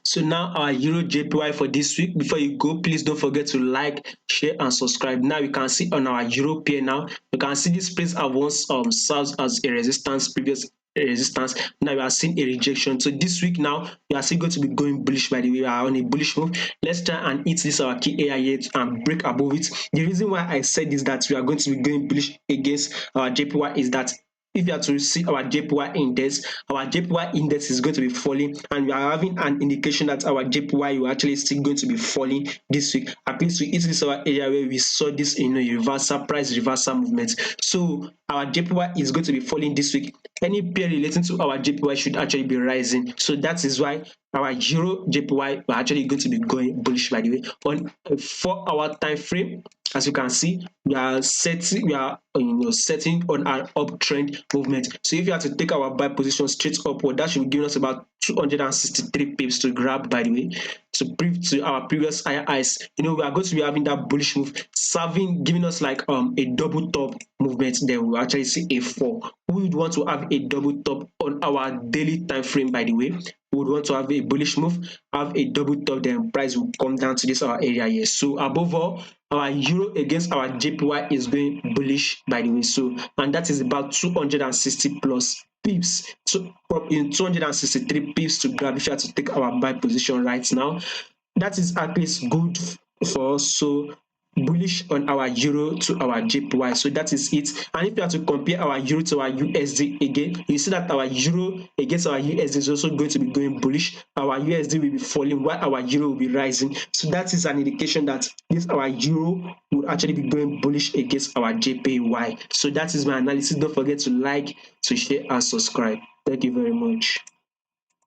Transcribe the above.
So now our Euro JPY for this week. Before you go, please don't forget to like, share, and subscribe. Now you can see on our Euro pair now, you can see this place have once served as a resistance, previous resistance. Now we are seeing a rejection. So this week now, we are still going to be going bullish. By the way, we are on a bullish move. Let's try and hit this our key area here and break above it. The reason why I said is that we are going to be going bullish against our JPY is that if you are to see our JPY index is going to be falling, and we are having an indication that our JPY will actually still going to be falling this week. At least we hit this our area where we saw this reversal, price reversal movement. So our JPY is going to be falling this week. Any pair relating to our JPY should actually be rising. So that is why our Euro JPY are actually going to be going bullish. By the way, on a 4-hour time frame, as you can see, we are setting on an uptrend movement. So if you have to take our buy position straight upward, that should be giving us about 263 pips to grab, by the way, to our previous higher highs. We are going to be having that bullish move giving us like a double top movement. Then we'll actually see a 4. We would want to have a double top on our daily time frame. By the way, we would want to have a bullish move, have a double top, then price will come down to this our area here. So above all, our Euro against our JPY is going bullish, by the way. So, and that is about 260 plus pips, so in 263 pips to grab if you have to take our buy position right now. That is at least good for us. So bullish on our Euro to our JPY. So that is it. And if you have to compare our Euro to our USD again, you see that our Euro against our USD is also going to be going bullish. Our USD will be falling while our Euro will be rising. So that is an indication that this our Euro will actually be going bullish against our JPY. So that is my analysis. Don't forget to like, to share, and subscribe. Thank you very much.